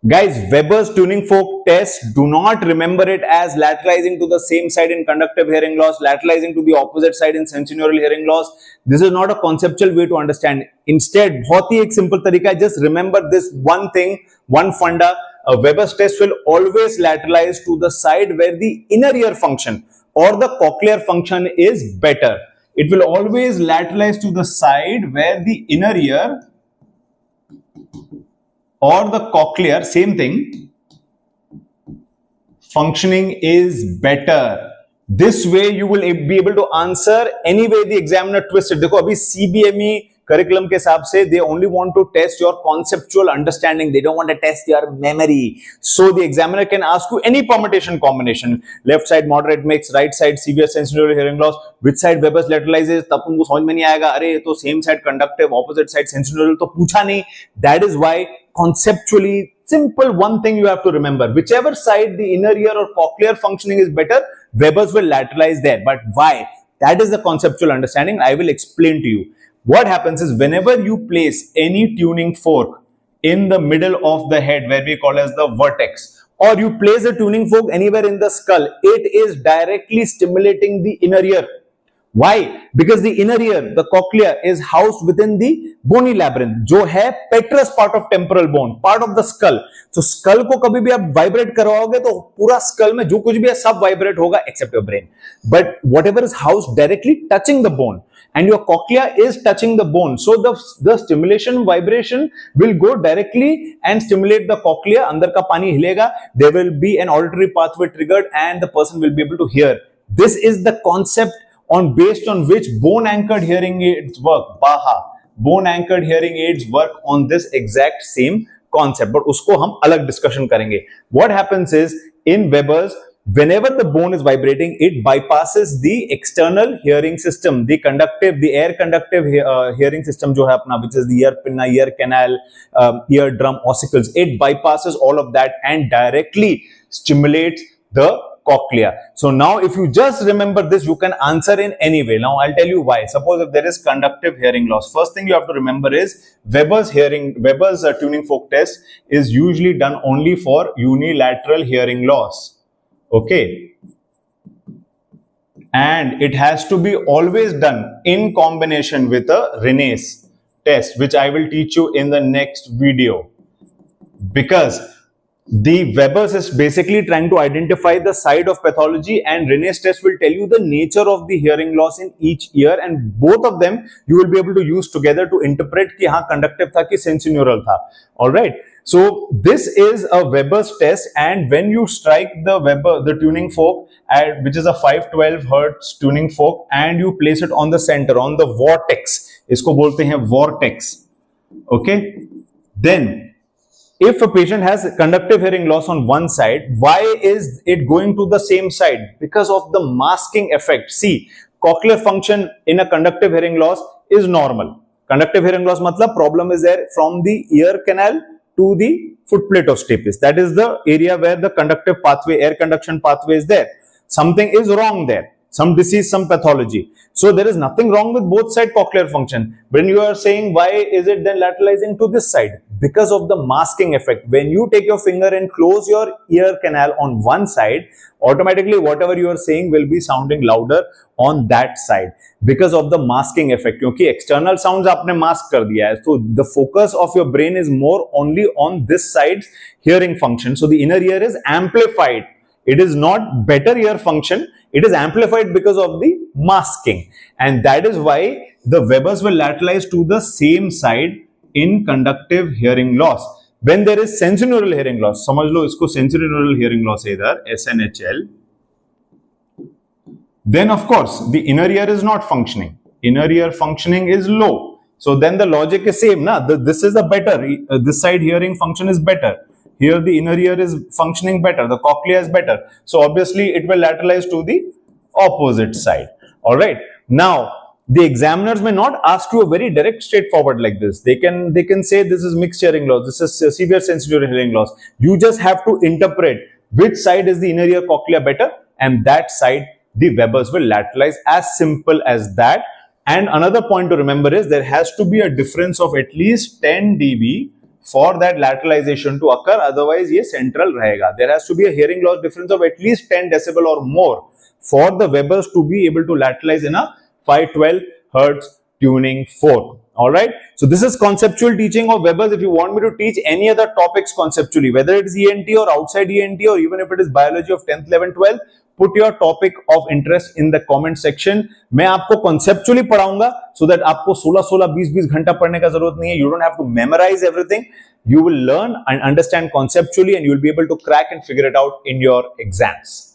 Guys, Weber's tuning fork test, do not remember it as lateralizing to the same side in conductive hearing loss, lateralizing to the opposite side in sensorineural hearing loss. This is not a conceptual way to understand. Instead, बहुत ही एक simple तरीका है, just remember this one thing, one funda. A Weber's test will always lateralize to the side where the inner ear function or the cochlear function is better. It will always lateralize to the side where the inner ear or the cochlear, same thing, functioning is better. This way you will be able to answer any way the examiner twists it. देखो अभी CBME curriculum के हिसाब से they only want to test your conceptual understanding. They don't want to test your memory. So the examiner can ask you any permutation combination. Left side moderate mix, right side severe sensorineural hearing loss. Which side Weber's lateralizes? तब तुमको समझ में नहीं आएगा. अरे तो same side conductive, opposite side sensorineural तो पूछा नहीं. That is why conceptually simple one thing you have to remember, whichever side the inner ear or cochlear functioning is better, Weber's will lateralize there. But why? That is the conceptual understanding. I will explain to you. What happens is whenever you place any tuning fork in the middle of the head, where we call as the vertex, or you place a tuning fork anywhere in the skull, it is directly stimulating the inner ear. Why? Because the inner ear, the cochlea, is housed within the bony labyrinth, जो है petrous part of temporal bone, part of the skull. So skull को कभी भी आप vibrate करवाओगे तो पूरा skull में जो कुछ भी है सब vibrate होगा except your brain. But whatever is housed directly touching the bone, and your cochlea is touching the bone, so the stimulation vibration will go directly and stimulate the cochlea. अंदर का पानी हिलेगा, there will be an auditory pathway triggered, and the person will be able to hear. This is the concept based on which bone anchored hearing aids work. BAHA, bone anchored hearing aids work on this exact same concept, but usko hum alag discussion karenge. What happens is in Weber's, whenever the bone is vibrating, it bypasses the external hearing system, the air conductive hearing system jo hai apna, which is the ear pinna, ear canal, eardrum, ossicles. It bypasses all of that and directly stimulates the cochlea. So now if you just remember this, you can answer in any way. Now I'll tell you why. Suppose if there is conductive hearing loss, first thing you have to remember is Weber's tuning fork test is usually done only for unilateral hearing loss. Okay. And it has to be always done in combination with a Renes test, which I will teach you in the next video. Because the Weber's is basically trying to identify the side of pathology, and Renes test will tell you the nature of the hearing loss in each ear, and both of them you will be able to use together to interpret कि हाँ conductive था कि sensorineural था. All right. So this is a Weber's test, and when you strike the tuning fork which is a 512 hertz tuning fork, and you place it on the center, on the vortex, इसको बोलते हैं vortex. Okay. Then if a patient has conductive hearing loss on one side, why is it going to the same side? Because of the masking effect. See, cochlear function in a conductive hearing loss is normal. Conductive hearing loss matlab problem is there from the ear canal to the footplate of stapes. That is the area where the conductive pathway, air conduction pathway is there. Something is wrong there. Some disease, some pathology. So there is nothing wrong with both side cochlear function. When you are saying why is it then lateralizing to this side? Because of the masking effect. When you take your finger and close your ear canal on one side, automatically whatever you are saying will be sounding louder on that side because of the masking effect. क्योंकि external sounds आपने mask कर दिया है. So the focus of your brain is more only on this side's hearing function. So the inner ear is amplified. It is not better ear function. It is amplified because of the masking. And that is why the Weber's will lateralize to the same side in conductive hearing loss. When there is sensorineural hearing loss, समझ लो इसको sensorineural hearing loss है इधर, SNHL. Then of course, the inner ear is not functioning. Inner ear functioning is low. So then the logic is same. Na? This is the better. This side hearing function is better. Here the inner ear is functioning better. The cochlea is better. So obviously it will lateralize to the opposite side. Alright. Now, the examiners may not ask you a very direct straightforward like this. They can say this is mixed hearing loss. This is severe sensorineural hearing loss. You just have to interpret which side is the inner ear cochlea better, and that side the Weber's will lateralize. As simple as that. And another point to remember is there has to be a difference of at least 10 dB for that lateralization to occur, otherwise ये central रहेगा. There has to be a hearing loss difference of at least 10 decibel or more for the Webers to be able to lateralize in a 512 hertz tuning fork. All right. So this is conceptual teaching of Webers. If you want me to teach any other topics conceptually, whether it is ENT or outside ENT, or even if it is biology of 10th, 11th, 12th, put your topic of interest in the comment section. मैं आपको conceptually पढ़ाऊंगा so that आपको 16 20 घंटा पढ़ने का जरूरत नहीं है. You don't have to memorize everything. You will learn and understand conceptually, and you will be able to crack and figure it out in your exams.